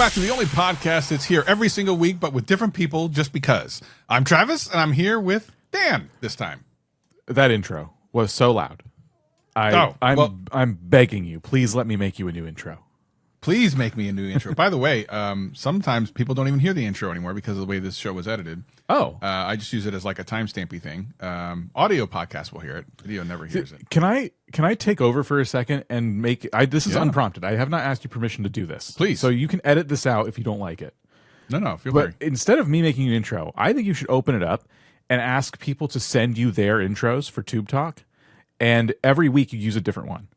back to the only podcast that's here every single week, but with different people just because. I'm Travis, and I'm here with Dan this time. That intro was so loud. I'm begging you, please let me make you a new intro. Please make me a new intro. By the way, sometimes people don't even hear the intro anymore because of the way this show was edited. Oh. I just use it as like a timestampy thing. Audio podcast will hear it. Video never hears it. Can I take over for a second and make this is unprompted. I have not asked you permission to do this. Please. So you can edit this out if you don't like it. No, feel free. But instead of me making an intro, I think you should open it up and ask people to send you their intros for Tube Talk. And every week you use a different one.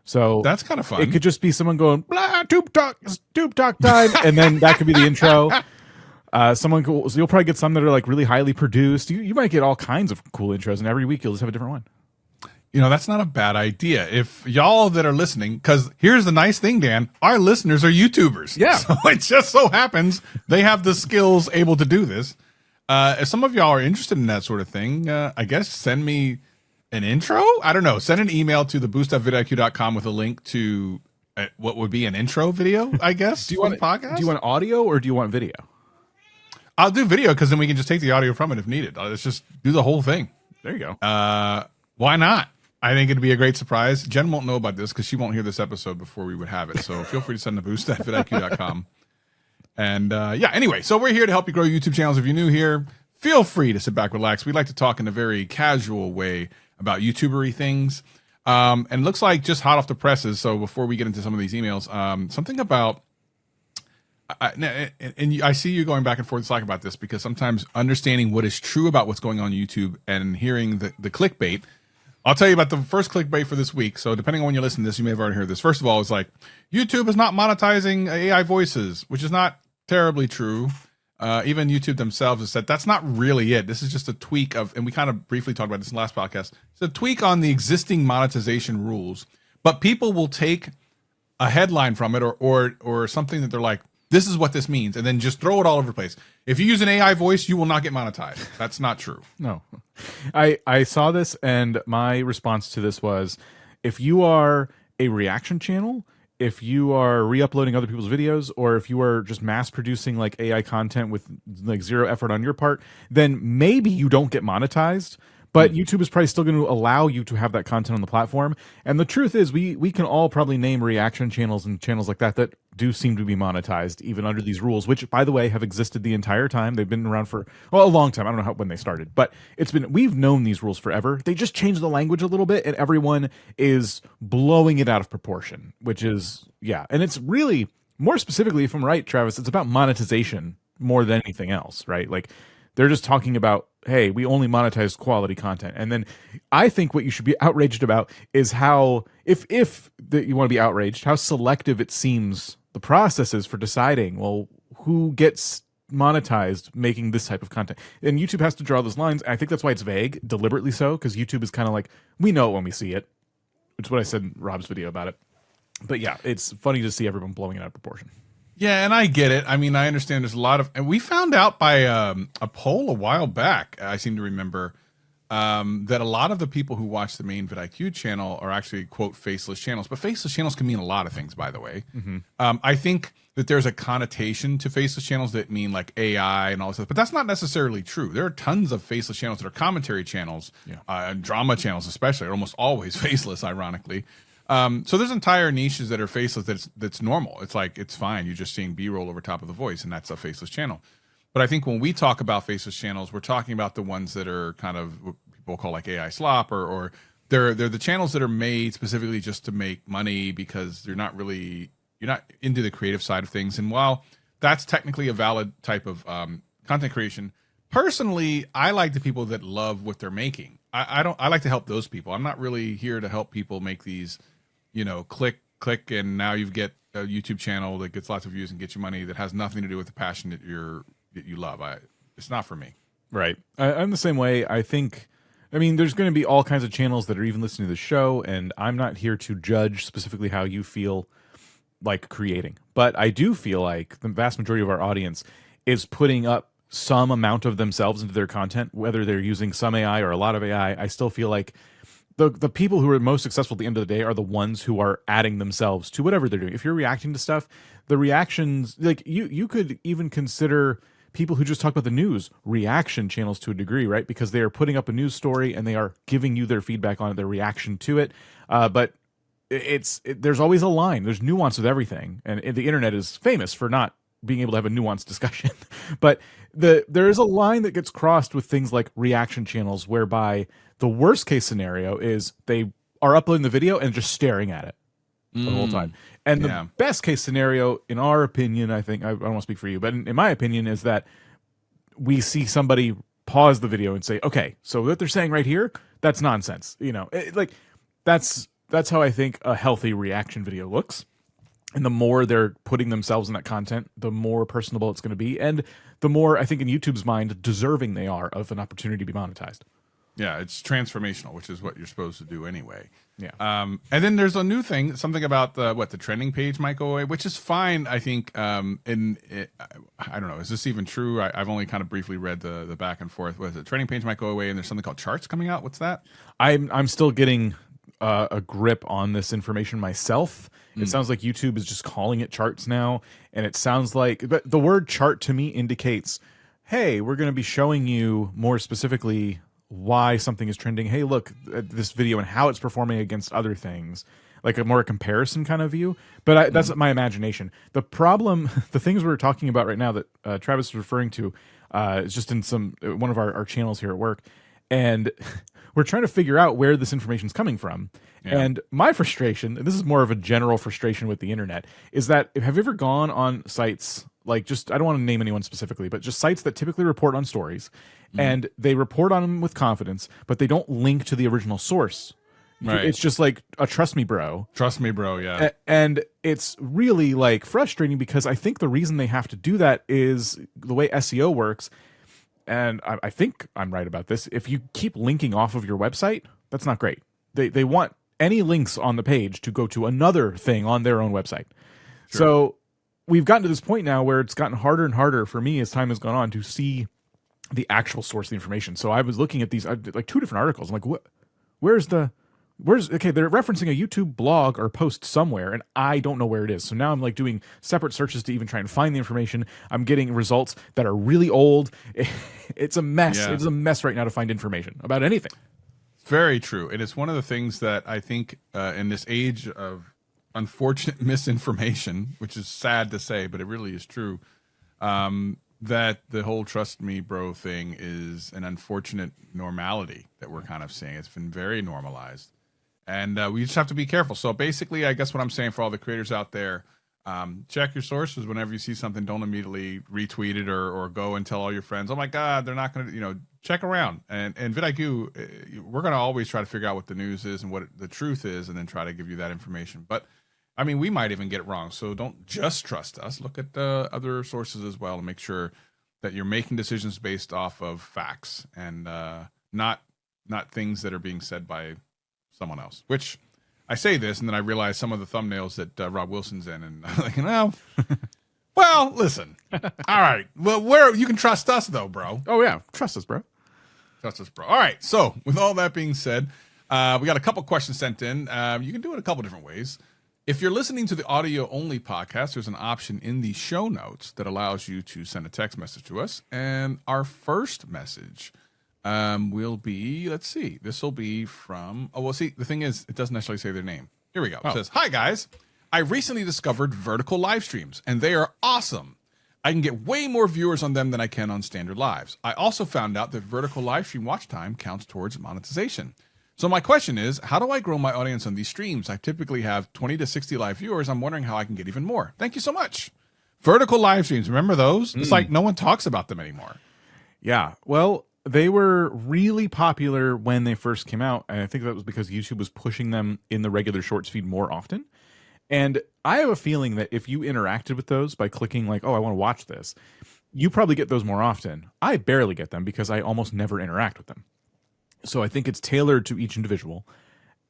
So that's kind of fun. It could just be someone going, blah, Tube Talk, it's Tube Talk time. And then that could be the intro. So you'll probably get some that are like really highly produced. You might get all kinds of cool intros, and every week you'll just have a different one. You know, that's not a bad idea. If y'all that are listening, because here's the nice thing, Dan, our listeners are YouTubers. Yeah. So it just so happens they have the skills able to do this. If some of y'all are interested in that sort of thing, I guess send me an intro. I don't know. Send an email to theboost.vidIQ.com with a link to what would be an intro video, I guess. Do you want podcast? Do you want audio or do you want video? I'll do video because then we can just take the audio from it if needed. Let's just do the whole thing. There you go. Why not? I think it'd be a great surprise. Jen won't know about this because she won't hear this episode before we would have it. So feel free to send the boost at vidIQ.com. And anyway, so we're here to help you grow YouTube channels. If you're new here, feel free to sit back, relax. We like to talk in a very casual way about YouTubery things. And it looks like just hot off the presses. So before we get into some of these emails, something about, and I see you going back and forth in Slack about this because sometimes understanding what is true about what's going on YouTube and hearing the clickbait. I'll tell you about the first clickbait for this week. So depending on when you listen to this, you may have already heard this. First of all, it's like YouTube is not monetizing AI voices, which is not terribly true. Even YouTube themselves has said that's not really it. This is just a tweak of, and we kind of briefly talked about this in the last podcast. It's a tweak on the existing monetization rules, but people will take a headline from it or something that they're like, this is what this means, and then just throw it all over the place. If you use an AI voice, you will not get monetized. That's not true. No. I saw this, and my response to this was, if you are a reaction channel, if you are re-uploading other people's videos, or if you are just mass producing like AI content with like zero effort on your part, then maybe you don't get monetized. But YouTube is probably still going to allow you to have that content on the platform. And the truth is, we can all probably name reaction channels and channels like that do seem to be monetized, even under these rules, which, by the way, have existed the entire time. They've been around for, well, a long time. I don't know when they started, but we've known these rules forever. They just changed the language a little bit, and everyone is blowing it out of proportion, which is, yeah. And it's really, more specifically, if I'm right, Travis, it's about monetization more than anything else, right? Like, they're just talking about, hey, we only monetize quality content. And then I think what you should be outraged about is how, if you want to be outraged, how selective it seems the process is for deciding, well, who gets monetized making this type of content. And YouTube has to draw those lines. I think that's why it's vague, deliberately so, because YouTube is kind of like, we know it when we see it. Which is what I said in Rob's video about it. But yeah, it's funny to see everyone blowing it out of proportion. Yeah, and I get it. I mean, I understand there's a lot of, and we found out by a poll a while back, I seem to remember, that a lot of the people who watch the main vidIQ channel are actually, quote, faceless channels. But faceless channels can mean a lot of things, by the way. Mm-hmm. I think that there's a connotation to faceless channels that mean like AI and all this stuff, but that's not necessarily true. There are tons of faceless channels that are commentary channels, drama channels especially, are almost always faceless, ironically. So there's entire niches that are faceless that's normal. It's like, it's fine. You're just seeing B-roll over top of the voice, and that's a faceless channel. But I think when we talk about faceless channels, we're talking about the ones that are kind of what people call like AI slop, or they're the channels that are made specifically just to make money because you're not into the creative side of things. And while that's technically a valid type of content creation, personally, I like the people that love what they're making. I like to help those people. I'm not really here to help people make these, click, and now you get a YouTube channel that gets lots of views and gets you money that has nothing to do with the passion that you love. It's not for me. Right. I'm the same way. I mean, there's going to be all kinds of channels that are even listening to the show, and I'm not here to judge specifically how you feel like creating. But I do feel like the vast majority of our audience is putting up some amount of themselves into their content, whether they're using some AI or a lot of AI. I still feel like the people who are most successful at the end of the day are the ones who are adding themselves to whatever they're doing. If you're reacting to stuff, the reactions, like you could even consider people who just talk about the news reaction channels to a degree, right? Because they are putting up a news story and they are giving you their feedback on it, their reaction to it. But there's always a line. There's nuance with everything, and the internet is famous for not being able to have a nuanced discussion. But there is a line that gets crossed with things like reaction channels, whereby the worst case scenario is they are uploading the video and just staring at it the whole time. And the best case scenario, in our opinion, I think, I don't want to speak for you, but in my opinion, is that we see somebody pause the video and say, okay, so what they're saying right here, that's nonsense. That's how I think a healthy reaction video looks. And the more they're putting themselves in that content, the more personable it's going to be. And the more, I think, in YouTube's mind, deserving they are of an opportunity to be monetized. Yeah, it's transformational, which is what you're supposed to do anyway. Yeah. And then there's a new thing, something about the trending page might go away, which is fine, I think. I don't know, is this even true? I've only kind of briefly read the back and forth. What is it? Trending page might go away, and there's something called charts coming out. What's that? I'm still getting a grip on this information myself. It sounds like YouTube is just calling it charts now, and it sounds like, but the word chart to me indicates, hey, we're going to be showing you more specifically why something is trending. Hey, look at this video and how it's performing against other things, like a more comparison kind of view. But that's my imagination. The problem, the things we're talking about right now that Travis is referring to, is just in one of our channels here at work, and we're trying to figure out where this information is coming from. Yeah. And my frustration, and this is more of a general frustration with the internet, is that have you ever gone on sites like, just, I don't want to name anyone specifically, but just sites that typically report on stories, and they report on them with confidence, but they don't link to the original source. Right. It's just like a trust me, bro. Trust me, bro. Yeah. And it's really like frustrating, because I think the reason they have to do that is the way SEO works. And I think I'm right about this. If you keep linking off of your website, that's not great. They want any links on the page to go to another thing on their own website. Sure. So we've gotten to this point now where it's gotten harder and harder for me as time has gone on to see the actual source of the information. So I was looking at these, like 2 different articles. I'm like, where's okay, they're referencing a YouTube blog or post somewhere, and I don't know where it is. So now I'm like doing separate searches to even try and find the information. I'm getting results that are really old. It's a mess. Yeah. It's a mess right now to find information about anything. Very true. And it's one of the things that I think in this age of unfortunate misinformation, which is sad to say, but it really is true, that the whole trust me, bro thing is an unfortunate normality that we're kind of seeing. It's been very normalized. And we just have to be careful. So basically, I guess what I'm saying for all the creators out there, check your sources whenever you see something. Don't immediately retweet it or go and tell all your friends, oh my God, they're not going to, check around. And vidIQ, we're going to always try to figure out what the news is and what the truth is, and then try to give you that information. But I mean, we might even get it wrong. So don't just trust us. Look at the other sources as well, and make sure that you're making decisions based off of facts and not things that are being said by someone else. Which I say this, and then I realize some of the thumbnails that Rob Wilson's in, and I'm like, well, listen. All right. Well, where you can trust us though, bro. Oh yeah, trust us, bro. Trust us, bro. All right. So with all that being said, we got a couple questions sent in. You can do it a couple different ways. If you're listening to the audio only podcast, there's an option in the show notes that allows you to send a text message to us. And our first message will be, let's see, this will be from, the thing is, it doesn't necessarily say their name. Here we go. It says, hi guys, I recently discovered vertical live streams and they are awesome. I can get way more viewers on them than I can on standard lives. I also found out that vertical live stream watch time counts towards monetization. So my question is, how do I grow my audience on these streams? I typically have 20 to 60 live viewers. I'm wondering how I can get even more. Thank you so much. Vertical live streams, remember those? It's like no one talks about them anymore. Yeah, well, they were really popular when they first came out, and I think that was because YouTube was pushing them in the regular shorts feed more often. And I have a feeling that if you interacted with those by clicking like, oh, I want to watch this, you probably get those more often. I barely get them because I almost never interact with them. So I think it's tailored to each individual.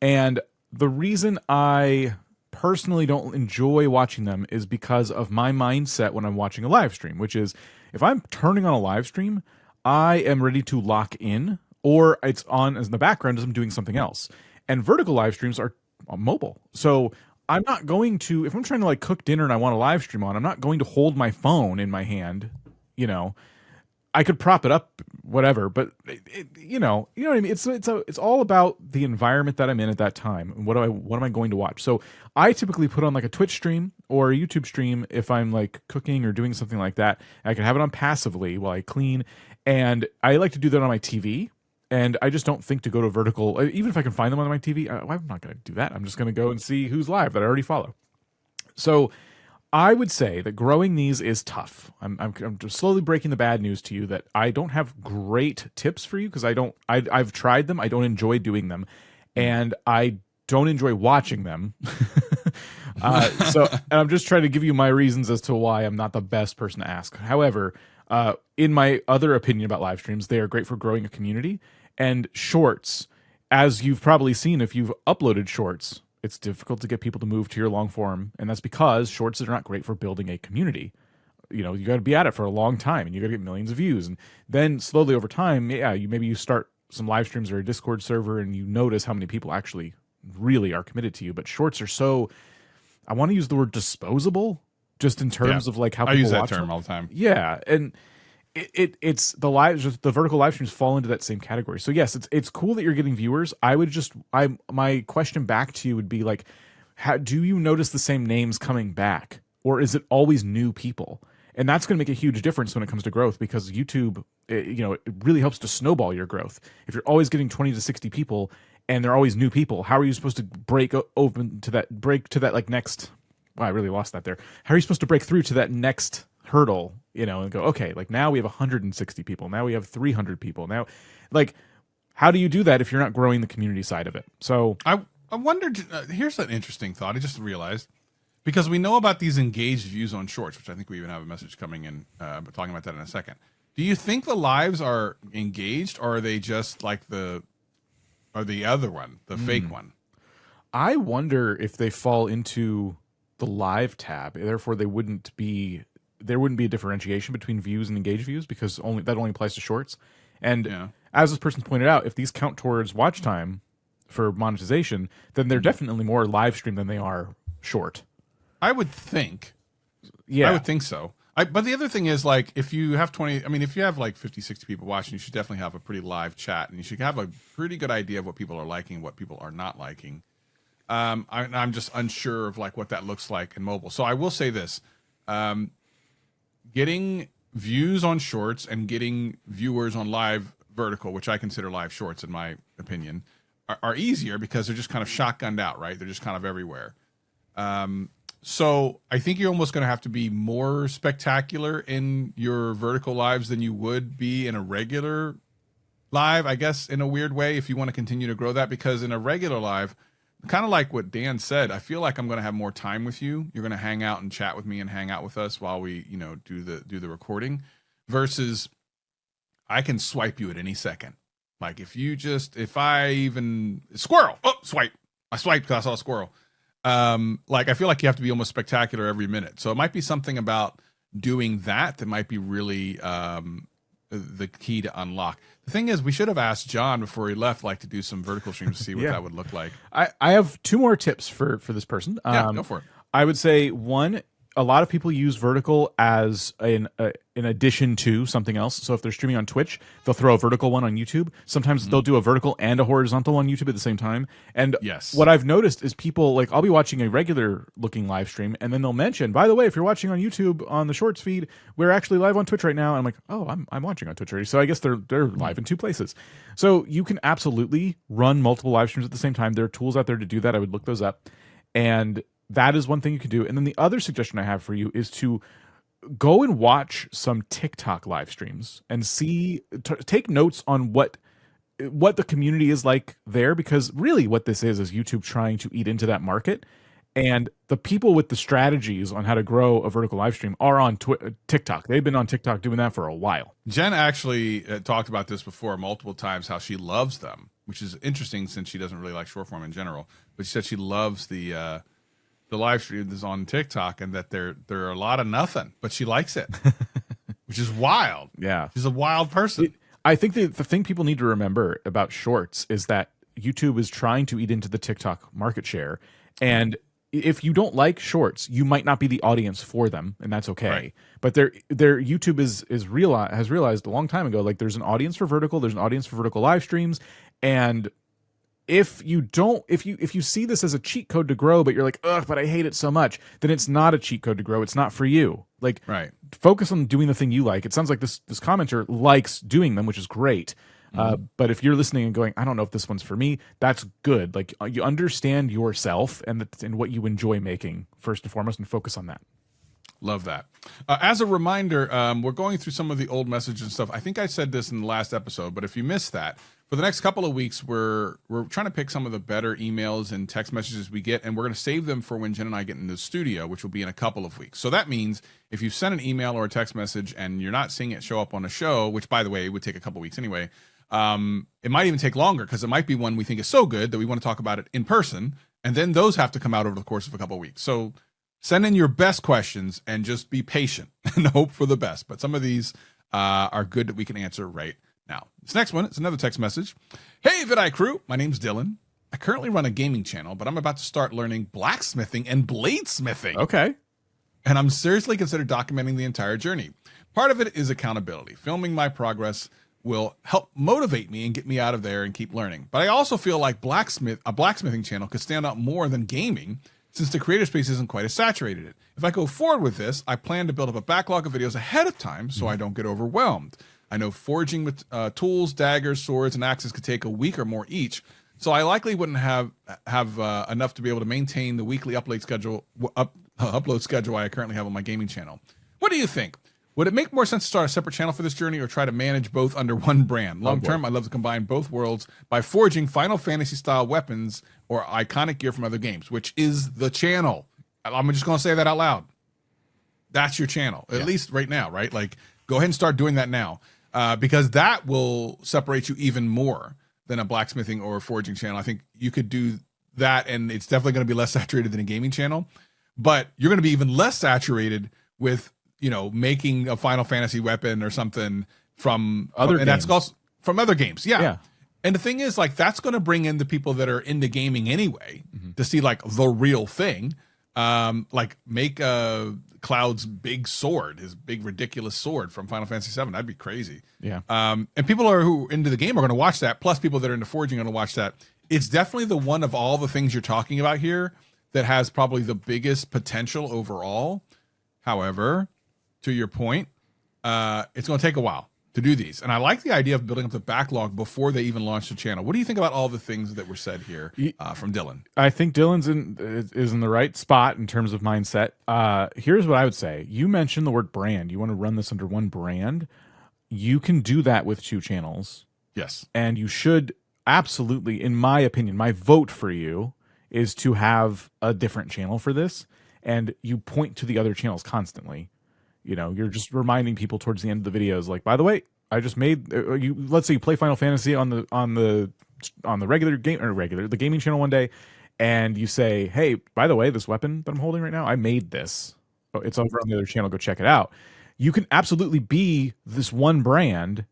And the reason I personally don't enjoy watching them is because of my mindset when I'm watching a live stream, which is if I'm turning on a live stream, I am ready to lock in, or it's on as in the background as I'm doing something else. and vertical live streams are mobile. So I'm not going to, if I'm trying to like cook dinner and I want a live stream on, I'm not going to hold my phone in my hand, you know. I could prop it up, whatever, but you know what I mean. It's all about the environment that I'm in at that time, and what am I going to watch. So I typically put on like a Twitch stream or a YouTube stream if I'm like cooking or doing something like that. I can have it on passively while I clean, and I like to do that on my TV. And I just don't think to go to vertical, even if I can find them on my TV. I'm not going to do that. I'm just going to go and see who's live that I already follow. So I would say that growing these is tough. I'm just slowly breaking the bad news to you that I don't have great tips for you because I've tried them. I don't enjoy doing them, and I don't enjoy watching them. And I'm just trying to give you my reasons as to why I'm not the best person to ask. However, in my other opinion about live streams, they are great for growing a community, and shorts, as you've probably seen if you've uploaded shorts, it's difficult to get people to move to your long form, and that's because shorts are not great for building a community. You know, you got to be at it for a long time, and you got to get millions of views, and then slowly over time, maybe you start some live streams or a Discord server, and you notice how many people actually really are committed to you. But shorts are so, I want to use the word disposable, just in terms of like how people I use that watch term them all the time. Yeah, and it's the vertical live streams fall into that same category. So yes, it's cool that you're getting viewers. My question back to you would be like, do you notice the same names coming back, or is it always new people? And that's going to make a huge difference when it comes to growth, because YouTube, it really helps to snowball your growth. If you're always getting 20 to 60 people and they're always new people, how are you supposed to break to that like next? Wow, I really lost that there. How are you supposed to break through to that next hurdle, and go, okay, like now we have 160 people, now we have 300 people, now, like, how do you do that if you're not growing the community side of it? So I wondered, here's an interesting thought I just realized, because we know about these engaged views on shorts, which I think we even have a message coming in, but talking about that in a second. Do you think the lives are engaged, or are they just like the other one, the fake one? I wonder if they fall into the live tab, therefore there wouldn't be a differentiation between views and engaged views, because that only applies to shorts. And as this person pointed out, if these count towards watch time for monetization, then they're definitely more live stream than they are short. I would think. Yeah. I would think so. But the other thing is, like, if you have if you have like 50, 60 people watching, you should definitely have a pretty live chat, and you should have a pretty good idea of what people are liking, what people are not liking. I'm just unsure of like what that looks like in mobile. So I will say this, getting views on shorts and getting viewers on live vertical, which I consider live shorts in my opinion, are easier because they're just kind of shotgunned out, right? They're just kind of everywhere. So I think you're almost going to have to be more spectacular in your vertical lives than you would be in a regular live, I guess, in a weird way, if you want to continue to grow that, because in a regular live, kind of like what Dan said, I feel like I'm going to have more time with you. You're going to hang out and chat with me and hang out with us while we, do the recording, versus I can swipe you at any second. Like if I even squirrel, swipe. I swiped because I saw a squirrel. Like I feel like you have to be almost spectacular every minute. So it might be something about doing that might be really the key to unlock. The thing is, we should have asked John before he left, like, to do some vertical streams to see what that would look like. I have two more tips for this person. Yeah, go for it. I would say, one, a lot of people use vertical as an addition to something else. So if they're streaming on Twitch, they'll throw a vertical one on YouTube. Sometimes they'll do a vertical and a horizontal on YouTube at the same time. And what I've noticed is people, like, I'll be watching a regular looking live stream, and then they'll mention, by the way, if you're watching on YouTube on the shorts feed, we're actually live on Twitch right now. And I'm like, oh, I'm watching on Twitch already. So I guess they're live in two places. So you can absolutely run multiple live streams at the same time. There are tools out there to do that. I would look those up. And that is one thing you can do. And then the other suggestion I have for you is to go and watch some TikTok live streams and take notes on what the community is like there, because really what this is YouTube trying to eat into that market. And the people with the strategies on how to grow a vertical live stream are on TikTok. They've been on TikTok doing that for a while. Jen actually talked about this before multiple times, how she loves them, which is interesting since she doesn't really like short form in general. But she said she loves the live stream that's on TikTok, and that there are a lot of nothing, but she likes it, which is wild. Yeah. She's a wild person. I think the thing people need to remember about shorts is that YouTube is trying to eat into the TikTok market share, and if you don't like shorts, you might not be the audience for them, and that's okay. Right. But their YouTube has realized a long time ago, like there's an audience for vertical, there's an audience for vertical live streams, and if you see this as a cheat code to grow, but you're like, ugh, but I hate it so much, then it's not a cheat code to grow. It's not for you. Like, Right. focus on doing the thing you like. It sounds like this commenter likes doing them, which is great. But if you're listening and going, I don't know if this one's for me, that's good. Like, you understand yourself and what you enjoy making first and foremost, and focus on that. Love that. As a reminder, we're going through some of the old messages and stuff. I think I said this in the last episode, but if you missed that, for the next couple of weeks, we're trying to pick some of the better emails and text messages we get, and we're going to save them for when Jen and I get into the studio, which will be in a couple of weeks. So that means if you send an email or a text message and you're not seeing it show up on a show, which, by the way, it would take a couple of weeks anyway, it might even take longer because it might be one we think is so good that we want to talk about it in person, and then those have to come out over the course of a couple of weeks. So send in your best questions and just be patient and hope for the best. But some of these are good that we can answer right now. This next one is another text message. Hey, vidI crew, my name's Dylan. I currently run a gaming channel, but I'm about to start learning blacksmithing and bladesmithing. Okay. And I'm seriously considered documenting the entire journey. Part of it is accountability. Filming my progress will help motivate me and get me out of there and keep learning. But I also feel like a blacksmithing channel could stand out more than gaming, since the creator space isn't quite as saturated. If I go forward with this, I plan to build up a backlog of videos ahead of time so I don't get overwhelmed. I know forging with tools, daggers, swords, and axes could take a week or more each, so I likely wouldn't have enough to be able to maintain the weekly upload schedule I currently have on my gaming channel. What do you think? Would it make more sense to start a separate channel for this journey or try to manage both under one brand? Long term, I'd love to combine both worlds by forging Final Fantasy style weapons or iconic gear from other games, which is the channel. I'm just going to say that out loud. That's your channel, at least right now, right? Like, go ahead and start doing that now, because that will separate you even more than a blacksmithing or forging channel. I think you could do that, and it's definitely going to be less saturated than a gaming channel, but you're going to be even less saturated with, you know, making a Final Fantasy weapon or something from other games. That's also from other games. Yeah. And the thing is, like, that's going to bring in the people that are into gaming anyway to see like the real thing. Like make Cloud's big sword, his big ridiculous sword from Final Fantasy VII. That'd be crazy. Yeah. And people who are into the game are going to watch that. Plus, people that are into forging are going to watch that. It's definitely the one of all the things you're talking about here that has probably the biggest potential overall. However, to your point, it's going to take a while to do these. And I like the idea of building up the backlog before they even launch the channel. What do you think about all the things that were said here from Dylan? I think Dylan's is in the right spot in terms of mindset. Here's what I would say. You mentioned the word brand. You want to run this under one brand. You can do that with two channels. Yes. And you should absolutely, in my opinion, my vote for you is to have a different channel for this. And you point to the other channels constantly. You know, you're just reminding people towards the end of the videos, like, by the way, I just made let's say you play Final Fantasy on the regular game the gaming channel one day, and you say, hey, by the way, this weapon that I'm holding right now, I made this. Oh, it's over on the other channel. Go check it out. You can absolutely be this one brand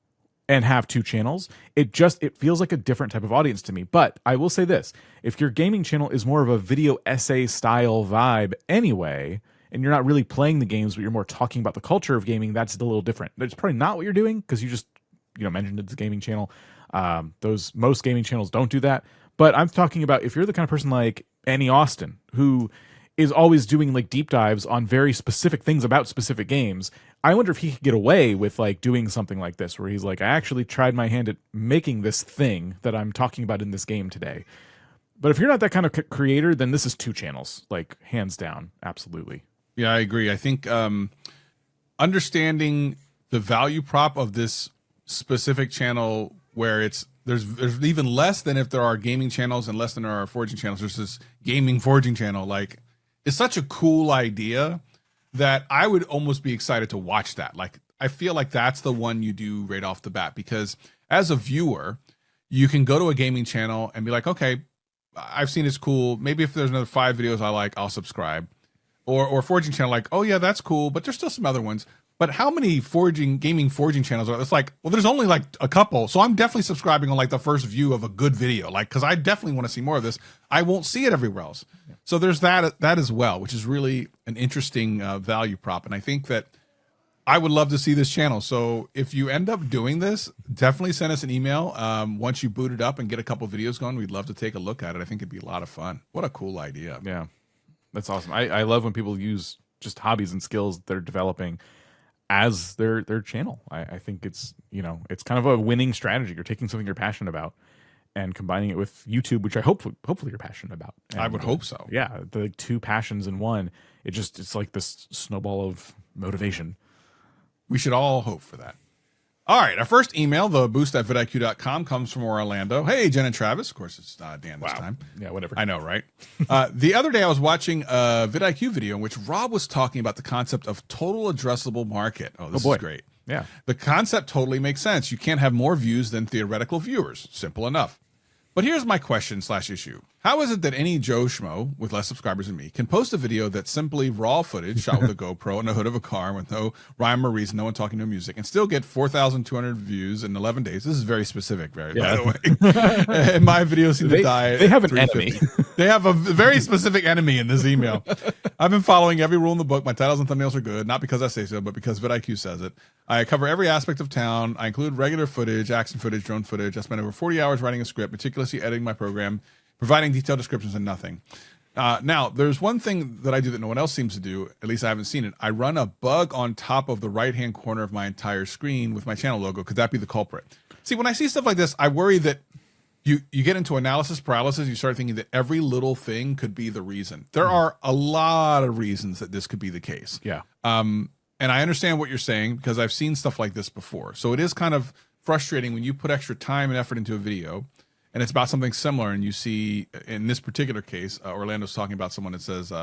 and have two channels. It feels like a different type of audience to me. But I will say this: if your gaming channel is more of a video essay style vibe anyway, and you're not really playing the games, but you're more talking about the culture of gaming, that's a little different. That's probably not what you're doing, because you just, mentioned it's a gaming channel. Most gaming channels don't do that. But I'm talking about if you're the kind of person like Annie Austin, who is always doing like deep dives on very specific things about specific games, I wonder if he could get away with like doing something like this, where he's like, I actually tried my hand at making this thing that I'm talking about in this game today. But if you're not that kind of creator, then this is two channels, like hands down. Absolutely. Yeah, I agree. I think understanding the value prop of this specific channel, where there's even less than if there are gaming channels and less than there are forging channels. There's this gaming forging channel. Like, it's such a cool idea that I would almost be excited to watch that. Like, I feel like that's the one you do right off the bat, because as a viewer, you can go to a gaming channel and be like, okay, I've seen it's cool. Maybe if there's another 5 videos I like, I'll subscribe. or forging channel, like, oh yeah, that's cool, but there's still some other ones. But how many gaming forging channels are there? It's like, well, there's only like a couple. So I'm definitely subscribing on like the first view of a good video, like, because I definitely want to see more of this. I won't see it everywhere else. Yeah. So there's that as well, which is really an interesting value prop. And I think that I would love to see this channel. So if you end up doing this, definitely send us an email. Once you boot it up and get a couple videos going, we'd love to take a look at it. I think it'd be a lot of fun. What a cool idea. Yeah, that's awesome. I love when people use just hobbies and skills they're developing as their channel. I think it's, you know, it's kind of a winning strategy. You're taking something you're passionate about and combining it with YouTube, which I hopefully you're passionate about. And I would hope so. Yeah, the two passions in one. It's like this snowball of motivation. We should all hope for that. All right, our first email, the boost at vidIQ.com, comes from Orlando. Hey, Jen and Travis. Of course, it's Dan this time. Yeah, whatever. I know, right? The other day, I was watching a vidIQ video in which Rob was talking about the concept of total addressable market. Oh, this is great. Yeah. The concept totally makes sense. You can't have more views than theoretical viewers. Simple enough. But here's my question/issue. How is it that any Joe Schmo with less subscribers than me can post a video that's simply raw footage shot with a GoPro and the hood of a car with no rhyme or reason, no one talking, no music, and still get 4,200 views in 11 days? This is very specific, by the way. And my videos seem to die. They have an enemy. They have a very specific enemy in this email. I've been following every rule in the book. My titles and thumbnails are good, not because I say so, but because vidIQ says it. I cover every aspect of town. I include regular footage, action footage, drone footage. I spent over 40 hours writing a script, meticulously editing my program, providing detailed descriptions and nothing. Now, there's one thing that I do that no one else seems to do, at least I haven't seen it. I run a bug on top of the right-hand corner of my entire screen with my channel logo. Could that be the culprit? See, when I see stuff like this, I worry that you get into analysis paralysis. You start thinking that every little thing could be the reason. There are a lot of reasons that this could be the case. Yeah. And I understand what you're saying because I've seen stuff like this before. So it is kind of frustrating when you put extra time and effort into a video and it's about something similar and you see, in this particular case, Orlando's talking about someone that says, you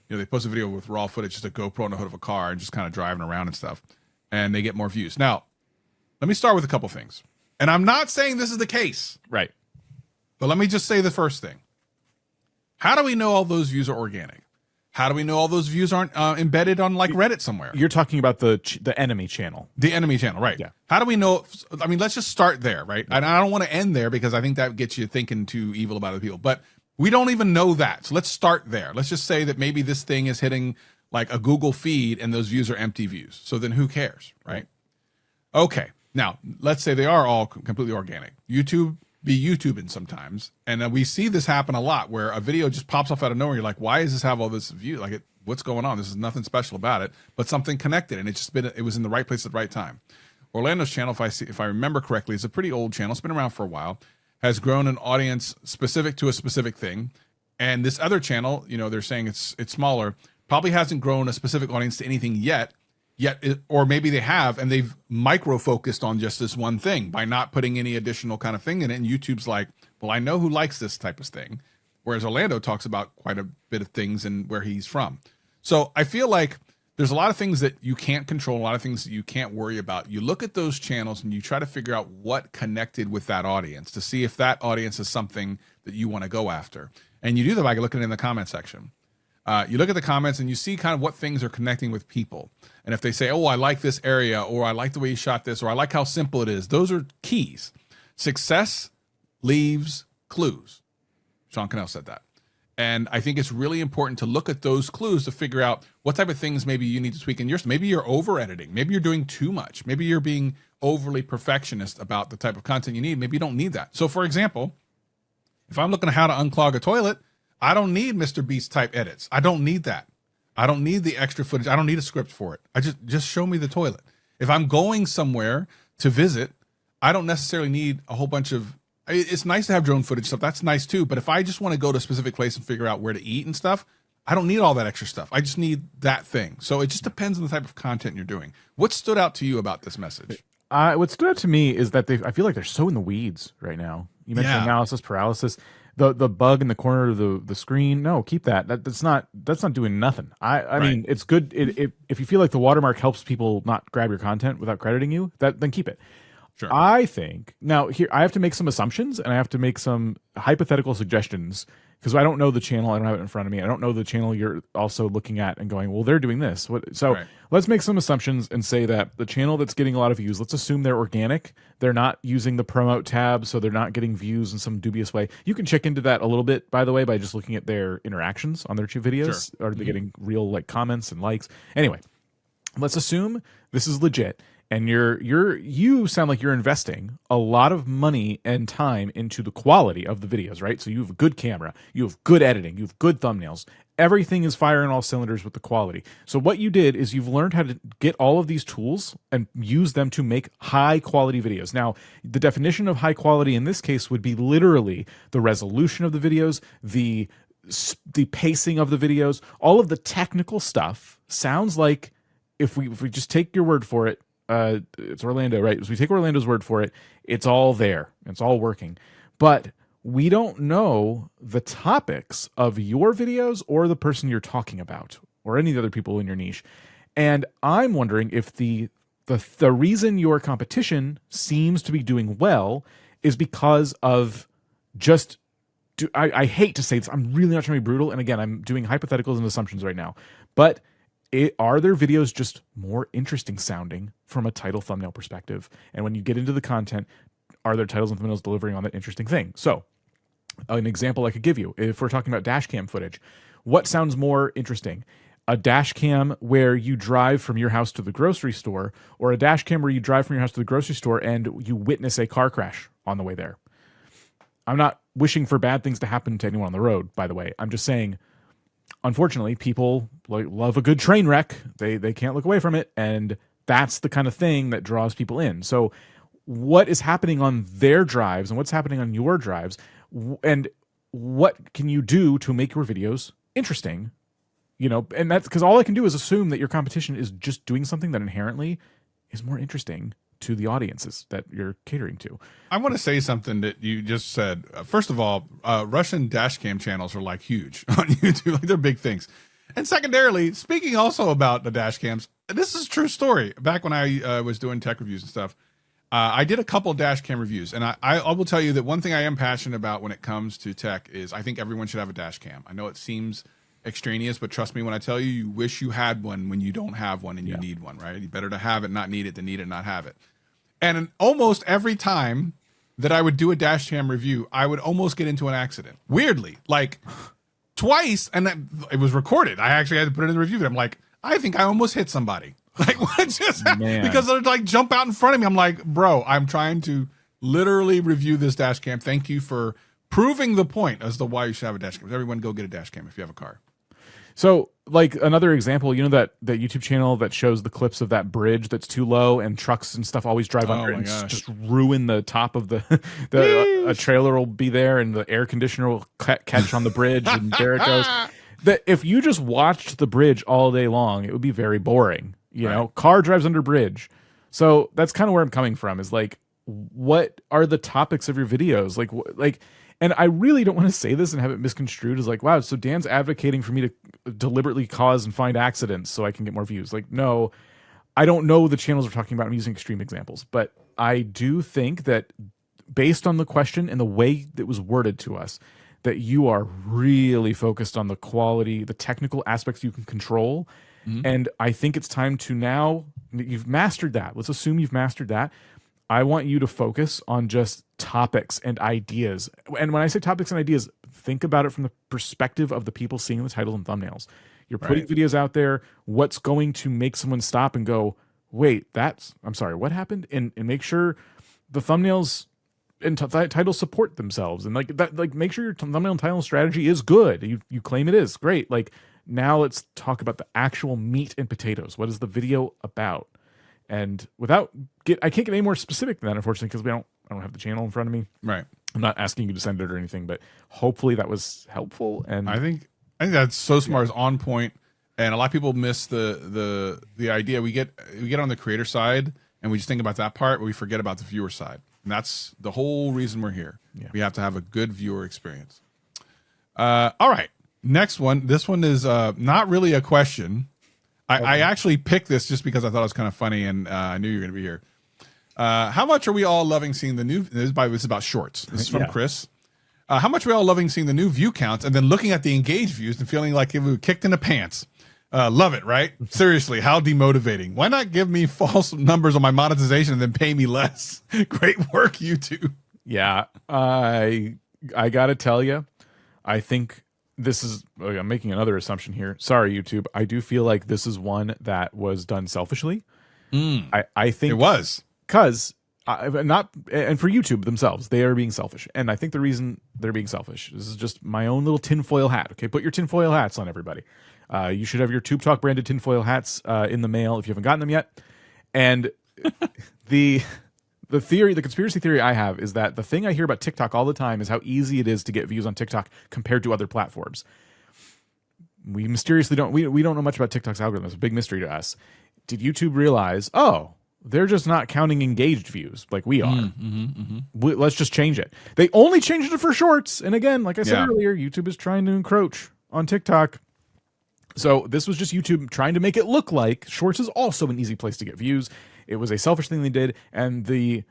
know, they post a video with raw footage, just a GoPro on the hood of a car and just kind of driving around and stuff, and they get more views. Now, let me start with a couple things. And I'm not saying this is the case. Right. But let me just say the first thing. How do we know all those views are organic? How do we know all those views aren't embedded on like Reddit somewhere? You're talking about the enemy channel. The enemy channel, right. Yeah. How do we know? I mean, let's just start there, right? And I don't want to end there because I think that gets you thinking too evil about other people. But we don't even know that. So let's start there. Let's just say that maybe this thing is hitting like a Google feed and those views are empty views. So then who cares, right? Okay. Now, let's say they are all completely organic. YouTube be YouTubing sometimes. And we see this happen a lot where a video just pops off out of nowhere. You're like, why does this have all this view? Like, what's going on? This is nothing special about it, but something connected. And it was in the right place at the right time. Orlando's channel, if I remember correctly, is a pretty old channel. It's been around for a while, has grown an audience specific to a specific thing. And this other channel, you know, they're saying it's smaller, probably hasn't grown a specific audience to anything yet, or maybe they have, and they've micro-focused on just this one thing by not putting any additional kind of thing in it. And YouTube's like, well, I know who likes this type of thing. Whereas Orlando talks about quite a bit of things and where he's from. So I feel like there's a lot of things that you can't control, a lot of things that you can't worry about. You look at those channels and you try to figure out what connected with that audience to see if that audience is something that you want to go after. And you do that by looking in the comment section. You look at the comments and you see kind of what things are connecting with people. And if they say, oh, I like this area, or I like the way you shot this, or I like how simple it is, those are keys. Success leaves clues. Sean Cannell said that. And I think it's really important to look at those clues to figure out what type of things maybe you need to tweak in yours. Maybe you're over editing. Maybe you're doing too much. Maybe you're being overly perfectionist about the type of content you need. Maybe you don't need that. So for example, if I'm looking at how to unclog a toilet, I don't need Mr. Beast type edits. I don't need that. I don't need the extra footage. I don't need a script for it. I just show me the toilet. If I'm going somewhere to visit, I don't necessarily need a whole bunch of, it's nice to have drone footage stuff. That's nice too. But if I just want to go to a specific place and figure out where to eat and stuff, I don't need all that extra stuff. I just need that thing. So it just depends on the type of content you're doing. What stood out to you about this message? What stood out to me is that I feel like they're so in the weeds right now. You mentioned analysis paralysis. The bug in the corner of the screen. No, keep that. That's not doing nothing. I mean, it's good if you feel like the watermark helps people not grab your content without crediting you, then keep it. Sure. I think now here I have to make some assumptions and I have to make some hypothetical suggestions because I don't know the channel. I don't have it in front of me. I don't know the channel you're also looking at and going, well, they're doing this. So Right. let's make some assumptions and say that the channel that's getting a lot of views, let's assume they're organic. They're not using the promote tab, so they're not getting views in some dubious way. You can check into that a little bit, by the way, by just looking at their interactions on their two videos. Sure. Are they getting real like comments and likes? Anyway, let's assume this is legit. And you sound like you're investing a lot of money and time into the quality of the videos, right? So you have a good camera, you have good editing, you have good thumbnails. Everything is firing all cylinders with the quality. So what you did is you've learned how to get all of these tools and use them to make high quality videos. Now, the definition of high quality in this case would be literally the resolution of the videos, the pacing of the videos, all of the technical stuff. Sounds like if we just take your word for it, it's Orlando, right? As we take Orlando's word for it, it's all there. It's all working. But we don't know the topics of your videos or the person you're talking about or any of the other people in your niche. And I'm wondering if the reason your competition seems to be doing well is because of just I hate to say this. I'm really not trying to be brutal. And again, I'm doing hypotheticals and assumptions right now. But are their videos just more interesting sounding from a title thumbnail perspective? And when you get into the content, are their titles and thumbnails delivering on that interesting thing? So an example I could give you, if we're talking about dash cam footage, what sounds more interesting? A dash cam where you drive from your house to the grocery store, or a dash cam where you drive from your house to the grocery store and you witness a car crash on the way there? I'm not wishing for bad things to happen to anyone on the road, by the way. I'm just saying, unfortunately, people love a good train wreck. They can't look away from it, and that's the kind of thing that draws people in. So what is happening on their drives and what's happening on your drives, and what can you do to make your videos interesting? You know, and that's because all I can do is assume that your competition is just doing something that inherently is more interesting to the audiences that you're catering to. I want to say something that you just said. First of all, Russian dash cam channels are like huge on YouTube. Like, they're big things. And secondarily, speaking also about the dash cams, this is a true story. Back when I was doing tech reviews and stuff, I did a couple dash cam reviews. And I will tell you that one thing I am passionate about when it comes to tech is I think everyone should have a dash cam. I know it seems extraneous, but trust me when I tell you, you wish you had one when you don't have one and you need one, right? Better to have it, not need it, than need it, not have it. And almost every time that I would do a dash cam review, I would almost get into an accident. Weirdly, like twice, and it was recorded. I actually had to put it in the review. I'm like, I think I almost hit somebody. Like, what just happened? Because they're like jump out in front of me. I'm like, bro, I'm trying to literally review this dash cam. Thank you for proving the point as to why you should have a dash cam. Everyone go get a dash cam if you have a car. So, like, another example, you know that YouTube channel that shows the clips of that bridge that's too low and trucks and stuff always drive under it and just ruin the top of the a trailer will be there and the air conditioner will catch on the bridge and there it goes. That if you just watched the bridge all day long, it would be very boring. You know, car drives under bridge. So that's kind of where I'm coming from, is like, what are the topics of your videos? Like, and I really don't want to say this and have it misconstrued as like, wow, so Dan's advocating for me to deliberately cause and find accidents so I can get more views. Like, no, I don't know the channels we're talking about. I'm using extreme examples. But I do think that based on the question and the way that was worded to us, that you are really focused on the quality, the technical aspects you can control. And I think it's time to now, you've mastered that. Let's assume you've mastered that. I want you to focus on just topics and ideas. And when I say topics and ideas, think about it from the perspective of the people seeing the titles and thumbnails. You're putting videos out there. What's going to make someone stop and go, wait, I'm sorry, what happened? And make sure the thumbnails and titles support themselves. And like that, like make sure your thumbnail and title strategy is good. You claim it is great. Like, now let's talk about the actual meat and potatoes. What is the video about? And I can't get any more specific than that, unfortunately, because I don't have the channel in front of me. Right. I'm not asking you to send it or anything, but hopefully that was helpful. And I think that's so smart, is on point. And a lot of people miss the idea. We get on the creator side and we just think about that part, but we forget about the viewer side. And that's the whole reason we're here. Yeah. We have to have a good viewer experience. All right. Next one. This one is not really a question. I actually picked this just because I thought it was kind of funny, and I knew you were going to be here. How much are we all loving seeing the new? This is about shorts. This is from Chris. How much are we all loving seeing the new view counts and then looking at the engaged views and feeling like we were kicked in the pants? Love it, right? Seriously, how demotivating. Why not give me false numbers on my monetization and then pay me less? Great work, YouTube. Yeah, I gotta tell you, I think this is, I'm making another assumption here. Sorry, YouTube. I do feel like this is one that was done selfishly. I think it was. Because not, and for YouTube themselves, they are being selfish. And I think the reason they're being selfish, this is just my own little tinfoil hat. Okay, put your tinfoil hats on, everybody. You should have your Tube Talk branded tinfoil hats in the mail if you haven't gotten them yet. And the conspiracy theory I have is that the thing I hear about TikTok all the time is how easy it is to get views on TikTok compared to other platforms. We mysteriously we don't know much about TikTok's algorithm. It's a big mystery to us. Did YouTube realize, oh, they're just not counting engaged views like we are? Let's just change it. They only changed it for shorts. And again, like I said earlier, YouTube is trying to encroach on TikTok. So this was just YouTube trying to make it look like shorts is also an easy place to get views. It was a selfish thing they did, and they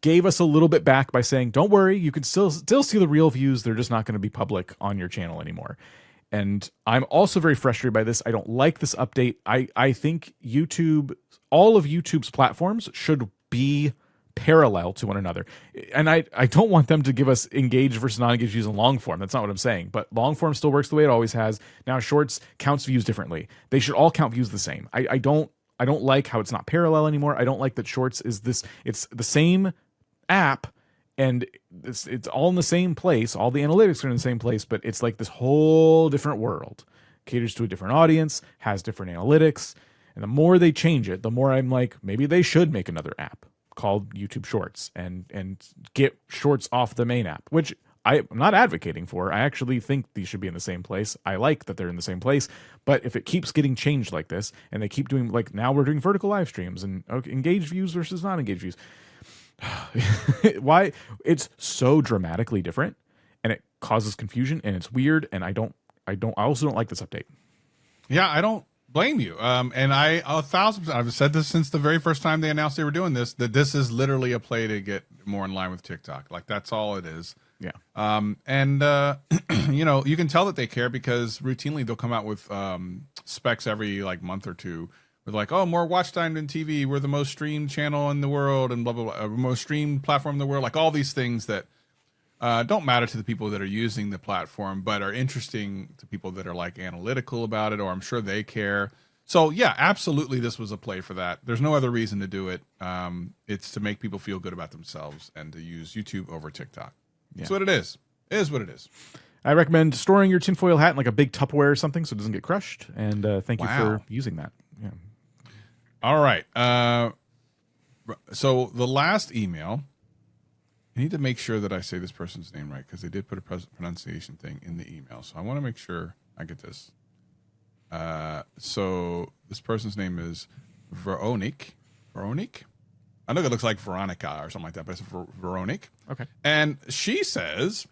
gave us a little bit back by saying, don't worry, you can still see the real views. They're just not going to be public on your channel anymore. And I'm also very frustrated by this. I don't like this update. I think YouTube, all of YouTube's platforms should be parallel to one another. And I don't want them to give us engaged versus non-engaged views in long form. That's not what I'm saying. But long form still works the way it always has. Now shorts counts views differently. They should all count views the same. I don't like how it's not parallel anymore. I don't like that shorts is this, it's the same app and it's all in the same place. All the analytics are in the same place, but it's like this whole different world. Caters to a different audience, has different analytics. And the more they change it, the more I'm like, maybe they should make another app called YouTube Shorts and get shorts off the main app, which I'm not advocating for. I actually think these should be in the same place. I like that they're in the same place, but if it keeps getting changed like this and they keep doing, like now we're doing vertical live streams and engaged views versus not engaged views, why it's so dramatically different and it causes confusion and it's weird. And I also don't like this update. Yeah, I don't blame you. And I 1,000%, I've said this since the very first time they announced they were doing this, that this is literally a play to get more in line with TikTok. Like that's all it is. Yeah. You know, you can tell that they care because routinely they'll come out with specs every like month or two with like, oh, more watch time than TV. We're the most streamed channel in the world and blah, blah, blah. Most streamed platform in the world. Like all these things that don't matter to the people that are using the platform, but are interesting to people that are like analytical about it, or I'm sure they care. So yeah, absolutely. This was a play for that. There's no other reason to do it. It's to make people feel good about themselves and to use YouTube over TikTok. That's what it is. It is what it is. I recommend storing your tinfoil hat in like a big Tupperware or something so it doesn't get crushed. And thank you for using that. Yeah. All right. So the last email, I need to make sure that I say this person's name right because they did put a pronunciation thing in the email. So I want to make sure I get this. So this person's name is Veronique. Veronique? I know it looks like Veronica or something like that, but it's Veronique. Okay. And she says,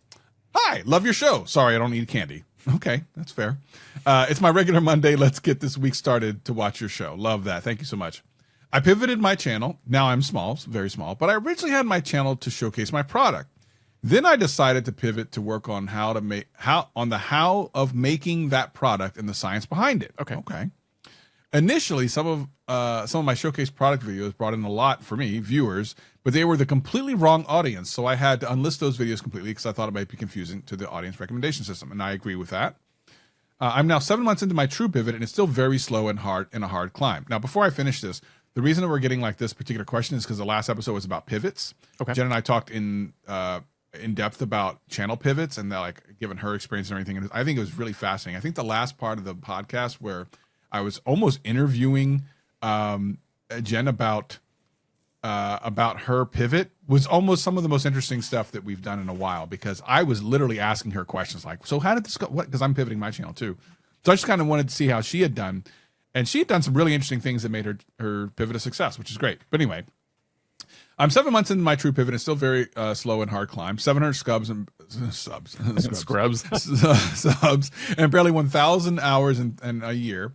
hi, love your show. Sorry, I don't eat candy. Okay, that's fair. It's my regular Monday. Let's get this week started to watch your show. Love that. Thank you so much. I pivoted my channel. Now I'm small, very small, but I originally had my channel to showcase my product. Then I decided to pivot to work on how of making that product and the science behind it. Okay. Initially, some of my showcase product videos brought in a lot for me, viewers, but they were the completely wrong audience. So I had to unlist those videos completely because I thought it might be confusing to the audience recommendation system. And I agree with that. I'm now 7 months into my true pivot and it's still very slow and a hard climb. Now, before I finish this, the reason that we're getting like this particular question is because the last episode was about pivots. Okay. Jen and I talked in depth about channel pivots and like given her experience and everything. And I think it was really fascinating. I think the last part of the podcast where I was almost interviewing Jen about her pivot was almost some of the most interesting stuff that we've done in a while, because I was literally asking her questions like, so how did this go? What? Because I'm pivoting my channel too. So I just kind of wanted to see how she had done. And she had done some really interesting things that made her pivot a success, which is great. But anyway, I'm 7 months into my true pivot. It's still very slow and hard climb. 700 subs and subs and barely 1,000 hours and a year.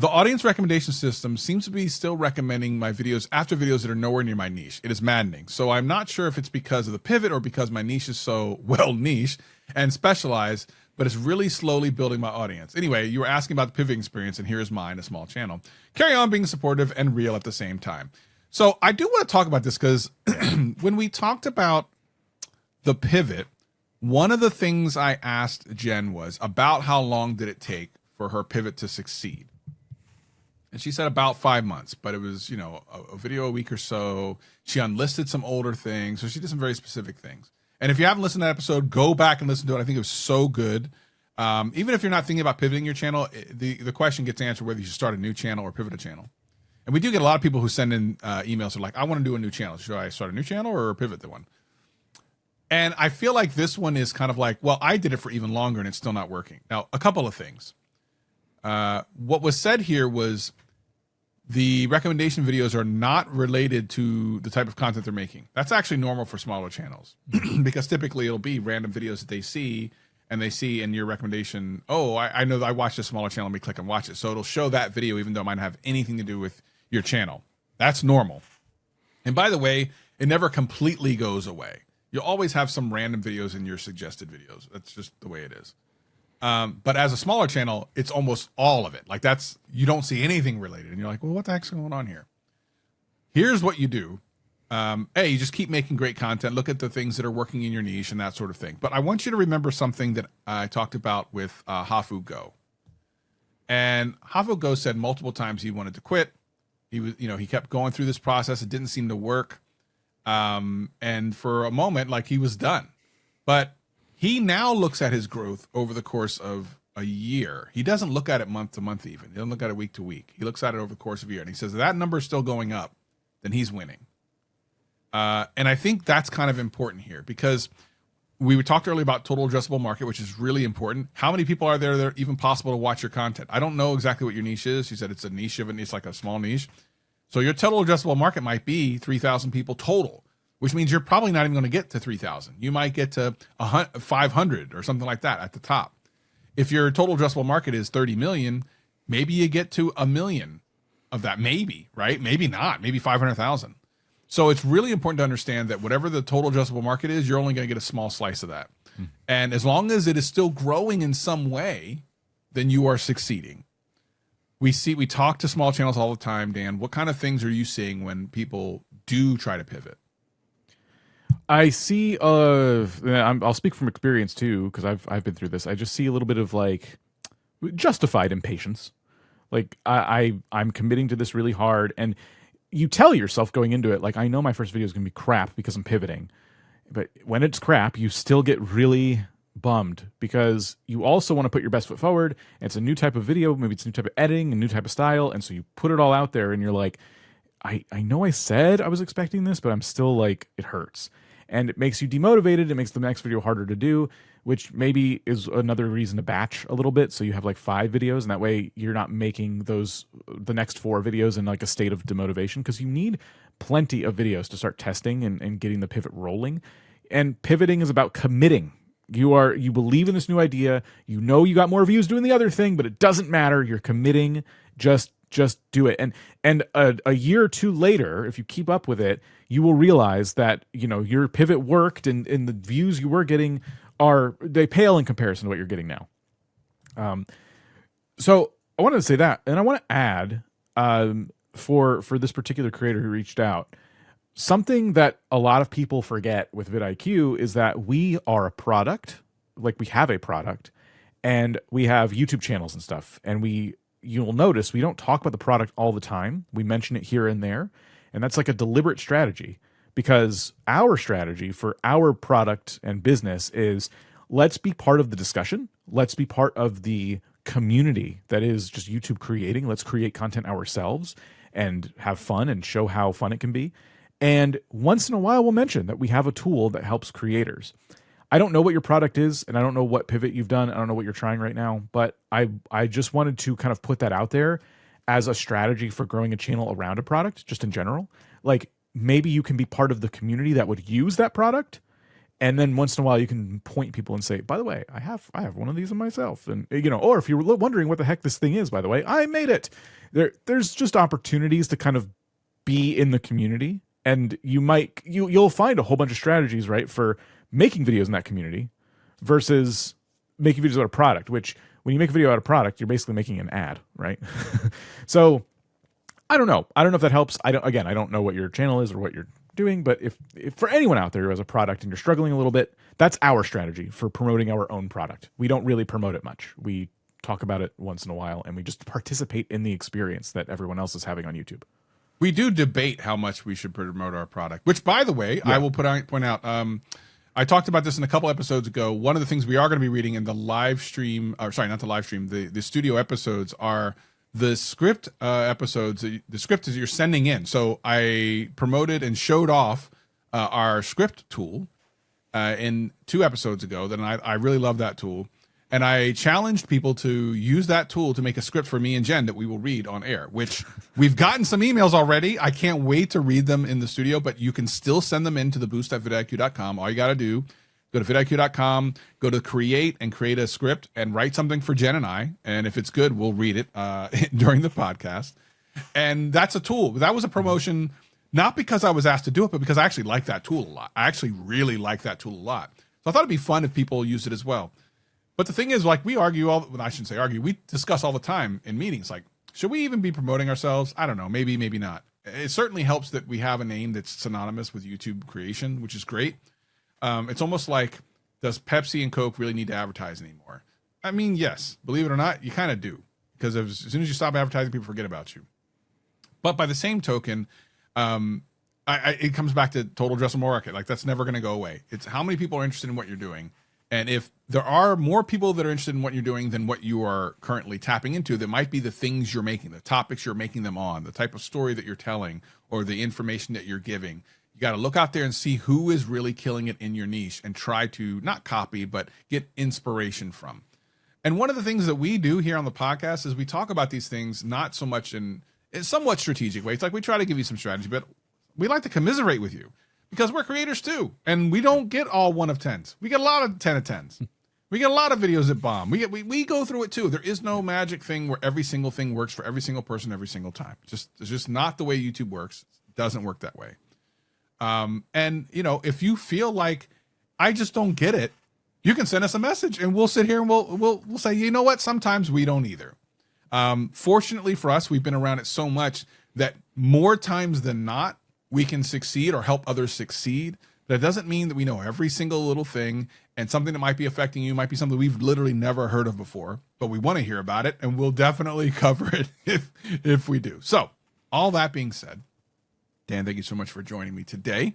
The audience recommendation system seems to be still recommending my videos after videos that are nowhere near my niche. It is maddening. So I'm not sure if it's because of the pivot or because my niche is so well niche and specialized, but it's really slowly building my audience. Anyway, you were asking about the pivoting experience, and here's mine, a small channel. Carry on being supportive and real at the same time. So I do want to talk about this because when we talked about the pivot, one of the things I asked Jen was about how long did it take for her pivot to succeed. And she said about 5 months, but it was, you know, a video a week or so. She unlisted some older things. So she did some very specific things. And if you haven't listened to that episode, go back and listen to it. I think it was so good. Even if you're not thinking about pivoting your channel, the question gets answered whether you should start a new channel or pivot a channel. And we do get a lot of people who send in emails that are like, I want to do a new channel. Should I start a new channel or pivot the one? And I feel like this one is kind of like, well, I did it for even longer and it's still not working. Now, a couple of things. What was said here was the recommendation videos are not related to the type of content they're making. That's actually normal for smaller channels because typically it'll be random videos that they see and they see in your recommendation, oh, I know that I watched a smaller channel, let me click and watch it. So it'll show that video even though it might not have anything to do with your channel. That's normal. And by the way, it never completely goes away. You'll always have some random videos in your suggested videos. That's just the way it is. But as a smaller channel, it's almost all of it. Like you don't see anything related. And you're like, well, what the heck's going on here? Here's what you do. You just keep making great content. Look at the things that are working in your niche and that sort of thing. But I want you to remember something that I talked about with Hafu Go. And Hafu Go said multiple times he wanted to quit. He kept going through this process. It didn't seem to work. And for a moment, like he was done. But he now looks at his growth over the course of a year. He doesn't look at it month to month even. He doesn't look at it week to week. He looks at it over the course of a year. And he says, that number is still going up, then he's winning. And I think that's kind of important here because we talked earlier about total addressable market, which is really important. How many people are there that are even possible to watch your content? I don't know exactly what your niche is. You said it's a niche of it. It's like a small niche. So your total addressable market might be 3,000 people total, which means you're probably not even going to get to 3,000. You might get to 500 or something like that at the top. If your total addressable market is 30 million, maybe you get to 1 million of that. Maybe, right? Maybe not. Maybe 500,000. So it's really important to understand that whatever the total addressable market is, you're only going to get a small slice of that. And as long as it is still growing in some way, then you are succeeding. We talk to small channels all the time, Dan. What kind of things are you seeing when people do try to pivot? I see. I'll speak from experience too, because I've been through this. I just see a little bit of like justified impatience. Like I'm committing to this really hard, and you tell yourself going into it, like I know my first video is going to be crap because I'm pivoting, but when it's crap, you still get really bummed because you also want to put your best foot forward. And it's a new type of video, maybe it's a new type of editing, a new type of style, and so you put it all out there, and you're like, I know I said I was expecting this, but I'm still like, it hurts. And it makes you demotivated. It makes the next video harder to do, which maybe is another reason to batch a little bit. So you have like 5 videos, and that way you're not making the next 4 videos in like a state of demotivation, because you need plenty of videos to start testing and getting the pivot rolling. And pivoting is about committing. You believe in this new idea. You know you got more views doing the other thing, but it doesn't matter. You're committing. Just do it. And a year or 2 later, if you keep up with it, you will realize that, your pivot worked, and the views you were getting they pale in comparison to what you're getting now. So I wanted to say that, and I want to add, for this particular creator who reached out, something that a lot of people forget with vidIQ is that we are a product, like we have a product, and we have YouTube channels and stuff, and you'll notice we don't talk about the product all the time. We mention it here and there. And that's like a deliberate strategy, because our strategy for our product and business is, let's be part of the discussion. Let's be part of the community that is just YouTube creating. Let's create content ourselves and have fun and show how fun it can be. And once in a while, we'll mention that we have a tool that helps creators. I don't know what your product is, and I don't know what pivot you've done. I don't know what you're trying right now, but I just wanted to kind of put that out there as a strategy for growing a channel around a product, just in general. Like, maybe you can be part of the community that would use that product, And then once in a while, you can point people and say, by the way, I have one of these in myself. And, you know, or if you're wondering what the heck this thing is, by the way, I made it. There's just opportunities to kind of be in the community. And you'll find a whole bunch of strategies, right, for making videos in that community versus making videos out of product, which when you make a video out of product, you're basically making an ad, right? So I don't know. I don't know if that helps. I don't know what your channel is or what you're doing, but if for anyone out there who has a product and you're struggling a little bit, that's our strategy for promoting our own product. We don't really promote it much. We talk about it once in a while, and we just participate in the experience that everyone else is having on YouTube. We do debate how much we should promote our product, which, by the way, I will point out. I talked about this in a couple episodes ago. One of the things we are going to be reading in the live stream, or sorry, not the live stream, the studio episodes are the script episodes. The script is you're sending in. So I promoted and showed off our script tool in 2 episodes ago. Then I really love that tool. And I challenged people to use that tool to make a script for me and Jen that we will read on air, which we've gotten some emails already. I can't wait to read them in the studio, but you can still send them in to the boost@vidIQ.com. All you got to do, go to vidIQ.com, go to create and create a script and write something for Jen and I. And if it's good, we'll read it during the podcast. And that's a tool. That was a promotion, not because I was asked to do it, but because I actually like that tool a lot. I actually really like that tool a lot. So I thought it'd be fun if people use it as well. But the thing is, like, we argue I shouldn't say argue, we discuss all the time in meetings, like, should we even be promoting ourselves? I don't know, maybe not. It certainly helps that we have a name that's synonymous with YouTube creation, which is great. It's almost like, does Pepsi and Coke really need to advertise anymore? I mean, yes, believe it or not, you kind of do. Because as soon as you stop advertising, people forget about you. But by the same token, it comes back to total addressable market. Like, that's never going to go away. It's how many people are interested in what you're doing. And if there are more people that are interested in what you're doing than what you are currently tapping into, that might be the things you're making, the topics you're making them on, the type of story that you're telling, or the information that you're giving. You got to look out there and see who is really killing it in your niche and try to not copy, but get inspiration from. And one of the things that we do here on the podcast is we talk about these things not so much in somewhat strategic ways. Like, we try to give you some strategy, but we like to commiserate with you. Because we're creators too, and we don't get all 1 of 10s. We get a lot of 10 of 10s. We get a lot of videos that bomb. We go through it too. There is no magic thing where every single thing works for every single person every single time. It's just not the way YouTube works. It doesn't work that way. And you know, if you feel like I just don't get it, you can send us a message, and we'll sit here and we'll say, you know what? Sometimes we don't either. Fortunately for us, we've been around it so much that more times than not, we can succeed or help others succeed. That doesn't mean that we know every single little thing, and something that might be affecting you might be something we've literally never heard of before, but we want to hear about it, and we'll definitely cover it if we do. So all that being said, Dan, thank you so much for joining me today.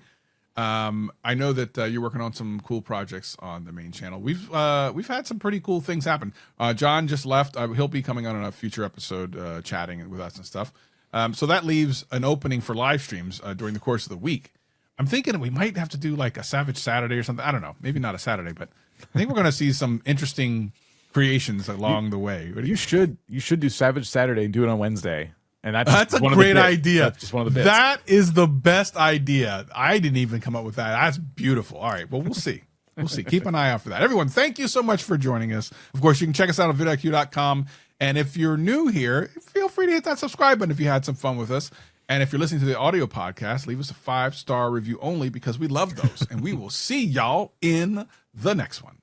I know that you're working on some cool projects on the main channel. We've had some pretty cool things happen. John just left. He'll be coming on a future episode chatting with us and stuff. So that leaves an opening for live streams during the course of the week. I'm thinking we might have to do like a Savage Saturday or something. I don't know. Maybe not a Saturday, but I think we're going to see some interesting creations along the way. You should do Savage Saturday and do it on Wednesday. And that's a great idea. That's just one of the bits. That is the best idea. I didn't even come up with that. That's beautiful. All right. Well, we'll see. We'll see. Keep an eye out for that. Everyone, thank you so much for joining us. Of course, you can check us out on vidIQ.com. And if you're new here, feel free to hit that subscribe button if you had some fun with us. And if you're listening to the audio podcast, leave us a 5-star review only, because we love those. And we will see y'all in the next one.